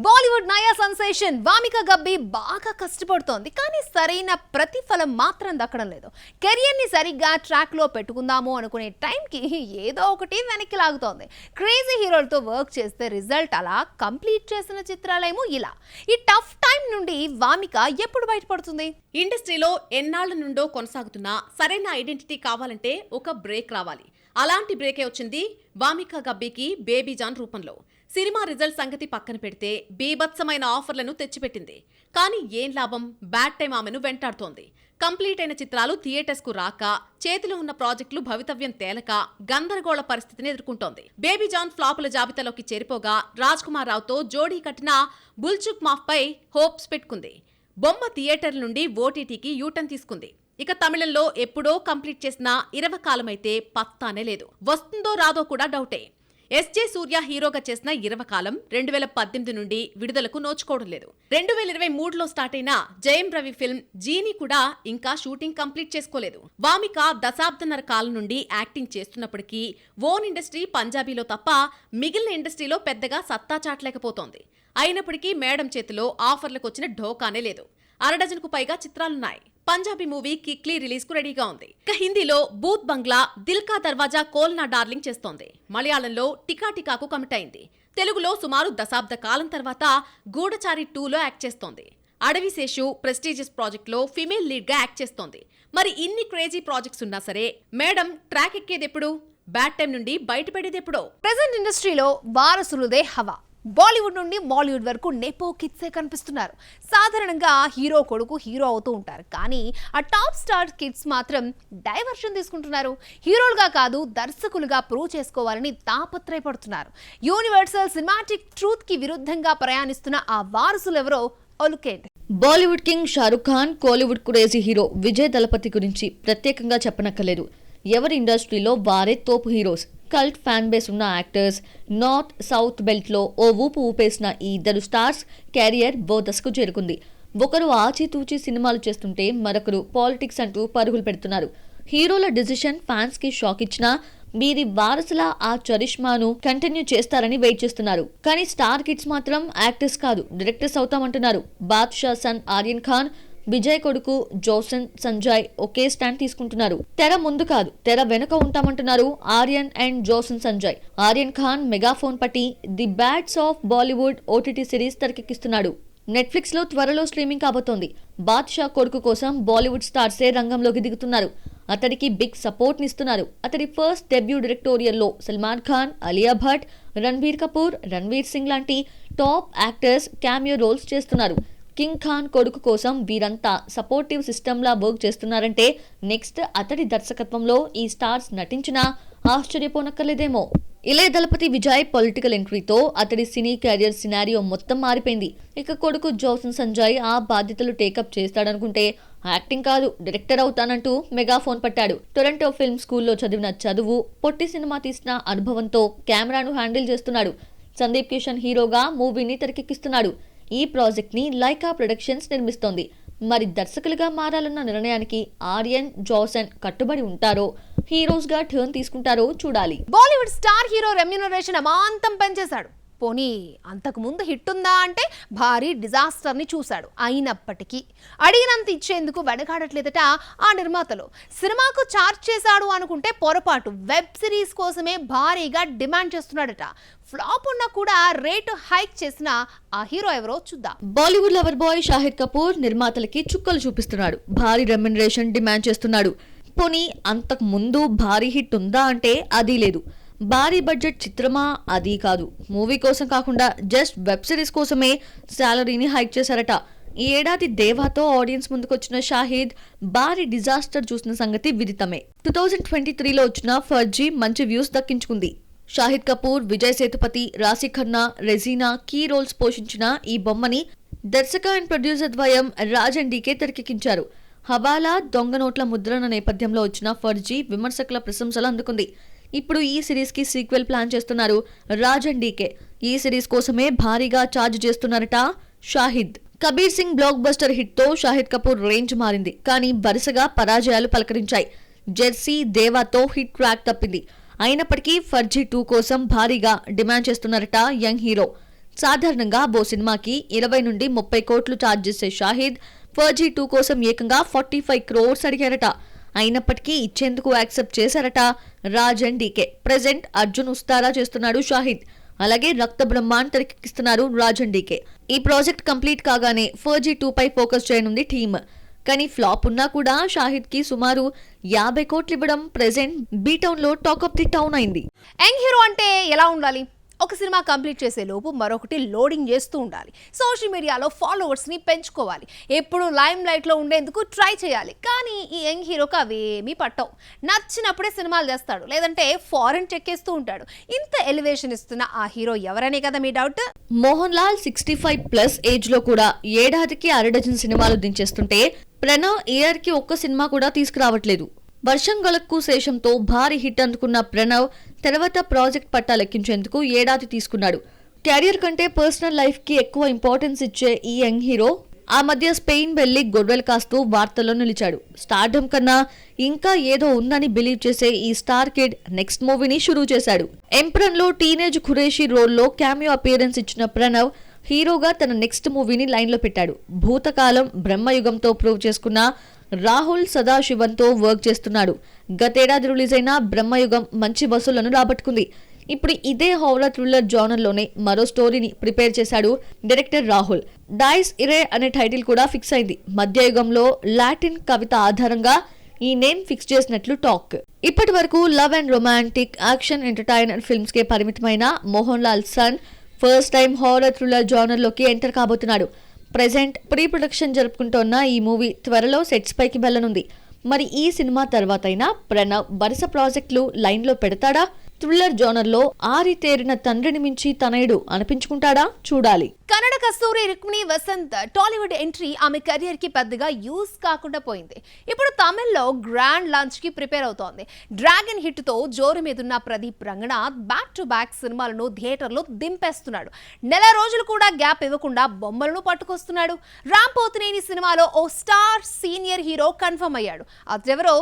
బాలీవుడ్ నయా సెన్సేషన్ వామిక గబ్బి బాగా కష్టపడుతోంది కానీ సరైన ప్రతిఫలం మాత్రం దక్కడం లేదు. కెరియర్ ని సరిగ్గా ట్రాక్ లో పెట్టుకుందాము అనుకునే టైంకి ఏదో ఒకటి వెనక్కి లాగుతోంది. క్రేజీ హీరోలతో వర్క్ చేస్తే రిజల్ట్ అలా, కంప్లీట్ చేసిన చిత్రాలేమో ఇలా. ఈ టఫ్ టైం నుండి వామిక ఎప్పుడు బయటపడుతుంది? ఇండస్ట్రీలో ఎన్నాళ్ల నుండో కొనసాగుతున్న సరైన ఐడెంటిటీ కావాలంటే ఒక బ్రేక్ రావాలి. అలాంటి బ్రేకే వచ్చింది వామిక గబ్బీకి బేబీ జాన్ రూపంలో. సినిమా రిజల్ట్ సంగతి పక్కన పెడితే బీభత్సమైన ఆఫర్లను తెచ్చిపెట్టింది. కానీ ఏం లాభం, బ్యాడ్ టైం ఆమెను వెంటాడుతోంది. కంప్లీట్ అయిన చిత్రాలు థియేటర్స్ కు రాక, చేతిలో ఉన్న ప్రాజెక్టులు భవితవ్యం తేలక గందరగోళ పరిస్థితిని ఎదుర్కొంటోంది. బేబీ జాన్ ఫ్లాపుల జాబితాలోకి చేరిపోగా రాజ్ కుమార్ రావుతో జోడీ కట్టిన బుల్చుక్ మాఫ్ పై హోప్స్ పెట్టుకుంది. బొమ్మ థియేటర్ల నుండి ఓటీటీకి యూటర్న్ తీసుకుంది. ఇక తమిళంలో ఎప్పుడో కంప్లీట్ చేసిన 20 కాలమైతే పత్తానే లేదు. వస్తుందో రాదో కూడా డౌటే. ఎస్జే సూర్య హీరోగా చేసిన 20 కాలం 2018 నుండి విడుదలకు నోచుకోవడం లేదు. 2023లో స్టార్ట్ అయిన జయం రవి ఫిల్మ్ జీని కూడా ఇంకా షూటింగ్ కంప్లీట్ చేసుకోలేదు. వామిక దశాబ్దన్నర కాలం నుండి యాక్టింగ్ చేస్తున్నప్పటికీ ఓన్ ఇండస్ట్రీ పంజాబీలో తప్ప మిగిలిన ఇండస్ట్రీలో పెద్దగా సత్తా చాటలేకపోతోంది. అయినప్పటికీ మేడం చేతిలో ఆఫర్లకు వచ్చిన ఢోకానే లేదు. 1/2 డజన్కు పైగా చిత్రాలున్నాయి. పంజాబీ మూవీ కిక్లీ రిలీజ్ కు రెడీగా ఉంది. ఇక హిందీలో బూత్ బంగ్లా, దిల్ కా దర్వాజా కోల్ నా డార్లింగ్ చేస్తోంది. మలయాళంలో టికా టికాకు కమిట్ అయింది. తెలుగులో సుమారు దశాబ్ద కాలం తర్వాత గూఢచారి 2లో యాక్ట్ చేస్తోంది. అడవి శేషు ప్రెస్టీజియస్ ప్రాజెక్ట్ లో ఫిమేల్ లీడ్ గా యాక్ట్ చేస్తోంది. మరి ఇన్ని క్రేజీ ప్రాజెక్ట్స్ ఉన్నా సరే మేడం ట్రాక్ ఎక్కేదెప్పుడు, బ్యాడ్ టైం నుండి బయటపడేదెప్పుడో. ప్రెజెంట్ ఇండస్ట్రీలో వారసులుదే హవా. బాలీవుడ్ నుండి బాలీవుడ్ వరకు నెపో కిడ్సే కనిపిస్తున్నారు. సాధారణంగా హీరో కొడుకు హీరో అవుతూ ఉంటారు, కానీ ఆ టాప్ స్టార్ కిడ్స్ మాత్రం డైవర్షన్ తీసుకుంటున్నారు. హీరోలుగా కాదు, దర్శకులుగా ప్రూవ్ చేసుకోవాలని తాపత్రయపడుతున్నారు. యూనివర్సల్ సినిమాటిక్ ట్రూత్ కి విరుద్ధంగా ప్రయాణిస్తున్న ఆ వారసులు ఎవరో ఒలుకేంటి. Bollywood king Shahrukh Khan, Kollywood crazy hero Vijay Thalapathy గురించి ప్రత్యేకంగా చెప్పనక్కర్లేదు. ఎవరి ఇండస్ట్రీలో వారే తోపు హీరోస్. కల్ట్ ఫ్యాన్ బేస్ ఉన్న యాక్టర్స్. నార్త్ సౌత్ బెల్ట్ లో ఓ ఊపు ఊపేసిన ఈ ఇద్దరు స్టార్స్ కెరియర్ బోదస్కు చేరుకుంది. ఒకరు ఆచితూచి సినిమాలు చేస్తుంటే మరొకరు పాలిటిక్స్ అంటూ పరుగులు పెడుతున్నారు. హీరోల డిసిషన్ ఫ్యాన్స్ కి షాక్ ఇచ్చినా వీరి వారసుల ఆ చరిష్మాను కంటిన్యూ చేస్తారని వెయిట్ చేస్తున్నారు. కానీ స్టార్ కిడ్స్ మాత్రం యాక్టర్స్ కాదు, డైరెక్టర్స్ అవుతామంటున్నారు. బాద్షా సన్ ఆర్యన్ ఖాన్, విజయ్ కొడుకు జోసన్ సంజయ్ ఒకే స్టాండ్ తీసుకుంటున్నారు. తెర ముందు కాదు, తెర వెనుక ఉంటామంటున్నారు ఆర్యన్ అండ్ జోసన్ సంజయ్. ఆర్యన్ ఖాన్ మెగాఫోన్ పట్టి the bads of Bollywood OTT series తెరకెక్కిస్తున్నాడు. నెట్ఫ్లిక్స్ లో త్వరలో స్ట్రీమింగ్ కాబోతోంది. బాద్షా కొడుకు కోసం బాలీవుడ్ స్టార్సే రంగంలోకి దిగుతున్నారు. అతడికి బిగ్ సపోర్ట్ నిస్తున్నారు. అతడి ఫస్ట్ డెబ్యూ డైరెక్టోరియల్ లో సల్మాన్ ఖాన్, అలియా భట్, రణ్బీర్ కపూర్, రణ్వీర్ సింగ్ లాంటి టాప్ యాక్టర్స్ క్యామియో రోల్స్ చేస్తున్నారు. కింగ్ ఖాన్ కొడుకు కోసం వీరంతా సపోర్టివ్ సిస్టమ్ లా వర్క్ చేస్తున్నారంటే నెక్స్ట్ అతడి దర్శకత్వంలో ఈ స్టార్స్ నటించినా ఆశ్చర్యపోనక్కర్లేదేమో. ఇళయ దళపతి విజయ్ పొలిటికల్ ఎంట్రీతో అతడి సినీ కెరియర్ సినారియో మొత్తం మారిపోయింది. ఇక కొడుకు జోసన్ సంజయ్ ఆ బాధ్యతలు టేకప్ చేస్తాడనుకుంటే యాక్టింగ్ కాదు, డైరెక్టర్ అవుతానంటూ మెగాఫోన్ పట్టాడు. టొరంటో ఫిల్మ్ స్కూల్లో చదివిన చదువు, పొట్టి సినిమా తీసిన అనుభవంతో కెమెరాను హ్యాండిల్ చేస్తున్నాడు. సందీప్ కిషన్ హీరోగా మూవీని తెరకెక్కిస్తున్నాడు. ఈ ప్రాజెక్ట్ ని లైకా ప్రొడక్షన్స్ నిర్మిస్తోంది. మరి దర్శకులుగా మారాలన్న నిర్ణయానికి ఆర్యన్, జోసన్ కట్టుబడి ఉంటారో, హీరోస్ గా టర్న్ తీసుకుంటారో చూడాలి. బాలీవుడ్ స్టార్ హీరో రెమ్యూనరేషన్ అమాంతం పెంచేశాడు. పోనీ అంతకు ముందు హిట్ ఉందా అంటే భారీ డిజాస్టర్ ని చూశాడు. అయినప్పటికీ అడిగినంత ఇచ్చేందుకు వెనకాడట్లేదట ఆ నిర్మాతలు. సినిమాకు చార్జ్ చేశాడు అనుకుంటే పొరపాటు. వెబ్ సిరీస్ కోసమే భారీగా డిమాండ్ చేస్తున్నాడట. ఫ్లాప్ ఉన్నా కూడా రేటు హైక్ చేసిన ఆ హీరో ఎవరో చూద్దాం. బాలీవుడ్ లవర్ బాయ్ షాహిద్ కపూర్ నిర్మాతలకి చుక్కలు చూపిస్తున్నాడు. భారీ రెమ్యునరేషన్ డిమాండ్ చేస్తున్నాడు. పోనీ అంతకు ముందు భారీ హిట్ ఉందా అంటే అది లేదు. భారీ బడ్జెట్ చిత్రమా, అది కాదు. మూవీ కోసం కాకుండా జస్ట్ వెబ్ సిరీస్ కోసమే శాలరీని హైక్ చేశారట. ఈ ఏడాది దేవాతో ఆడియన్స్ ముందుకొచ్చిన షాహిద్ భారీ డిజాస్టర్ చూసిన సంగతి విదితమే. 2023లో వచ్చిన ఫర్జీ మంచి వ్యూస్ దక్కించుకుంది. షాహిద్ కపూర్, విజయ్ సేతుపతి, రాశి ఖన్నా, రెజీనా కీ రోల్స్ పోషించిన ఈ బొమ్మని దర్శక అండ్ ప్రొడ్యూసర్ ద్వయం రాజ్ అండ్ డీకే తెరకెక్కించారు. హవాలా, దొంగ నోట్ల ముద్రణ నేపథ్యంలో వచ్చిన ఫర్జీ విమర్శకుల ప్రశంసలు అందుకుంది. ఇప్పుడు ఈ సిరీస్ కి సీక్వెల్ ప్లాన్ చేస్తున్నారు రాజ్ అండ్ డీకే. ఈ సిరీస్ కోసమే భారీగా ఛార్జ్ చేస్తున్నారట Shahid. Kabir Singh block buster hit తో షాహిద్ కపూర్ రేంజ్ మారింది, కానీ వరుసగా పరాజయాలు పలకరించాయి. జెర్సీ, దేవాతో హిట్ ట్రాక్ తప్పింది. అయినప్పటికీ ఫర్జీ 2 కోసం భారీగా డిమాండ్ చేస్తున్నారట యంగ్ హీరో. సాధారణంగా ఓ సినిమాకి 20 నుండి 30 కోట్లు ఛార్జ్ చేసే షాహిద్ ఫర్జీ 2 కోసం ఏకంగా 45 crores అడిగారట. అయినప్పటికీ ఇచ్చేందుకు యాక్సెప్ట్ చేశారట Raj and DK. Present Arjun Ustara చేస్తున్నాడు షాహిద్. అలాగే రక్త బ్రహ్మాండ్ తెరకెక్కిస్తున్నారు రాజ్ అండ్ డీకే. ఈ ప్రాజెక్ట్ కంప్లీట్ కాగానే ఫర్జీ 2 పై ఫోకస్ చేయనుంది టీమ్. కానీ ఫ్లాప్ ఉన్నా కూడా షాహిద్ కి సుమారు 50 కోట్లు ఇవ్వడం ప్రెజెంట్ బీటౌన్ లో టాక్ ఆఫ్ ది టౌన్ అయింది. యంగ్ హీరో అంటే ఎలా ఉండాలి? ఒక సినిమా కంప్లీట్ చేసే లోపు మరొకటి లోడింగ్ చేస్తూ ఉండాలి. సోషల్ మీడియాలో ఫాలోవర్స్ని పెంచుకోవాలి. ఎప్పుడు లైమ్ లైట్లో ఉండేందుకు ట్రై చేయాలి. కానీ ఈ యంగ్ హీరోకి అవేమీ పట్టవు. నచ్చినప్పుడే సినిమాలు చేస్తాడు, లేదంటే ఫారెన్ చెక్కేస్తూ ఉంటాడు. ఇంత ఎలివేషన్ ఇస్తున్న ఆ హీరో ఎవరనే కదా మీ డౌట్? మోహన్ లాల్ 65+ ఏజ్ లో కూడా ఏడాదికి 6 డజన్ సినిమాలు దించేస్తుంటే ప్రణవ్ ఇయర్ కి ఒక్క సినిమా కూడా తీసుకురావట్లేదు. వర్షం గలక్కు శేషంతో భారీ హిట్ అందుకున్న ప్రణవ్ తర్వాత ప్రాజెక్ట్ పట్టాలెక్కించేందుకు ఏడాది తీసుకున్నాడు. కెరీర్ కంటే పర్సనల్ లైఫ్ కి ఎక్కువ ఇంపార్టెన్స్ ఇచ్చే ఈ యంగ్ హీరో ఆ మధ్య స్పెయిన్ వెళ్లి గొర్రెలు కాస్తూ వార్తల్లో నిలిచాడు. స్టార్డమ్ కన్నా ఇంకా ఏదో ఉందని బిలీవ్ చేసే ఈ స్టార్ కిడ్ నెక్స్ట్ మూవీని షురూ చేశాడు. ఎంప్రన్ లో టీనేజ్ ఖురేషీ రోల్లో క్యామియో అపియరెన్స్ ఇచ్చిన ప్రణవ్ హీరోగా తన నెక్స్ట్ మూవీని లైన్ లో పెట్టాడు. భూతకాలం బ్రహ్మయుగంతో ప్రూవ్ చేసుకున్న రాహుల్ సదాశివన్తో వర్క్ చేస్తున్నాడు. గతేడాది రిలీజ్ అయిన బ్రహ్మయుగం మంచి వసూళ్లను రాబట్టుకుంది. ఇప్పుడు ఇదే హారర్ థ్రిల్లర్ జానర్లోనే మరో స్టోరీని ప్రిపేర్ చేశాడు డైరెక్టర్ రాహుల్. డైస్ ఇరే అనే టైటిల్ కూడా ఫిక్స్ అయింది. మధ్యయుగంలో లాటిన్ కవిత ఆధారంగా ఈ నేమ్ ఫిక్స్ చేసినట్లు టాక్. ఇప్పటి వరకు love and romantic action entertainer films కే పరిమితమైన Mohan Lal son first time horror thriller genre లోకి ఎంటర్ కాబోతున్నాడు. ప్రెజెంట్ ప్రీ ప్రొడక్షన్ జరుపుకుంటోన్న ఈ మూవీ త్వరలో సెట్స్ పైకి వెళ్లనుంది. మరి ఈ సినిమా తర్వాతైనా ప్రణవ్ వరుస ప్రాజెక్టులు లైన్ లో పెడతాడా? థ్రిల్లర్ జోనర్ లో ఆరితేరిన తండ్రిని మించి తనయుడు అనిపించుకుంటాడా? చూడాలి. కన్నడ కస్తూరి రుక్మిణి వసంత్ టాలీవుడ్ ఎంట్రీ ఆమె కెరియర్ కి పెద్దగా యూస్ కాకుండా పోయింది. ఇప్పుడు తమిళ్లో గ్రాండ్ లాంచ్ కి ప్రిపేర్ అవుతోంది. డ్రాగన్ హిట్ తో జోరు మీదున్న Pradeep Ranganath back to back సినిమాలను థియేటర్లో దింపేస్తున్నాడు. నెల రోజులు కూడా గ్యాప్ ఇవ్వకుండా బొమ్మలను పట్టుకొస్తున్నాడు. రామ్ పోతినేని సినిమాలో ఓ స్టార్ సీనియర్ హీరో కన్ఫర్మ్ అయ్యాడు. అదెవరో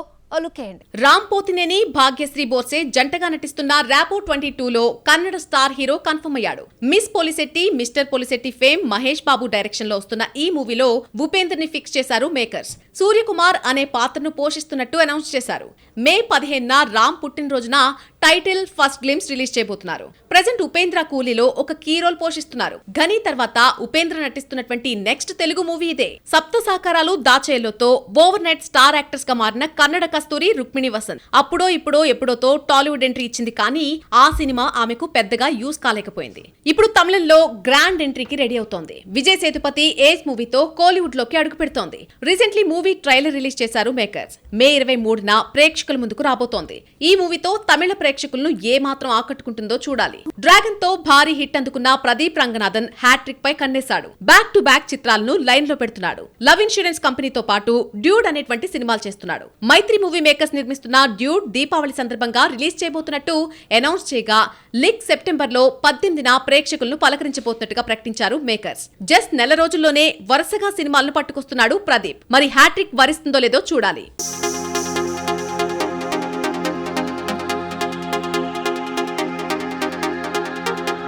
రామ్ పోతినేని భాగ్యశ్రీ బోర్సే జంటగా నటిస్తున్న ర్యాపో 22లో కన్నడ స్టార్ హీరో కన్ఫర్మ్ అయ్యాడు. Miss Polishetty, mister Polishetty fame Mahesh Babu direction లో వస్తున్న ఈ మూవీలో ఉపేంద్ర ని ఫిక్స్ చేశారు మేకర్స్. సూర్యకుమార్ అనే పాత్రను పోషిస్తున్నట్టు అనౌన్స్ చేశారు. మే 15న రామ్ పుట్టినరోజున టైటిల్ ఫస్ట్ గ్లిమ్స్ రిలీజ్ చేయబోతున్నారు. ప్రెజెంట్ ఉపేంద్ర కూలీలో ఒక కీ రోల్ పోషిస్తున్నారు. ఘనీ తర్వాత ఉపేంద్ర నటిస్తున్నటువంటి నెక్స్ట్ తెలుగు మూవీ ఇదే. సప్త సాకారాలు దాచేలోతో ఓవర్ నైట్ స్టార్ యాక్టర్స్ గా మారిన కన్నడ కస్తూరి రుక్మిణి వసంత్ అప్పుడో ఇప్పుడో ఎప్పుడోతో టాలీవుడ్ ఎంట్రీ ఇచ్చింది. కానీ ఆ సినిమా ఆమెకు పెద్దగా యూస్ కాలేకపోయింది. ఇప్పుడు తమిళంలో గ్రాండ్ ఎంట్రీకి రెడీ అవుతోంది. విజయ్ సేతుపతి ఏజ్ మూవీతో కోలీవుడ్ లోకి అడుగు పెడుతోంది. రీసెంట్లీ మూవీ ట్రైలర్ రిలీజ్ చేశారు మేకర్స్. మే 23న ప్రేక్షకుల ముందుకు రాబోతోంది. ఈ మూవీతో తమిళ ప్రేక్షకులను ఏ మాత్రం ఆకట్టుకుంటుందో చూడాలి. డ్రాగన్ తో భారీ హిట్ అందుకున్న ప్రదీప్ రంగనాథన్ హ్యాట్రిక్ పై కన్నేశాడు. బ్యాక్ టు బ్యాక్ చిత్రాలను లైన్ లో పెడుతున్నాడు. లవ్ ఇన్సూరెన్స్ కంపెనీతో పాటు డ్యూడ్ అనేటువంటి సినిమాలు చేస్తున్నాడు. మైత్రి మూవీ మేకర్స్ నిర్మిస్తున్న డ్యూడ్ దీపావళి సందర్భంగా రిలీజ్ చేయబోతున్నట్టు అనౌన్స్ చేయగా లీగ్ సెప్టెంబర్లో 18న ప్రేక్షకులను పలకరించబోతున్నట్టుగా ప్రకటించారు మేకర్స్. జస్ట్ నెల రోజుల్లోనే వరుసగా సినిమాలను పట్టుకొస్తున్నాడు ప్రదీప్. మరి హ్యాట్రిక్ వరిస్తుందో లేదో చూడాలి.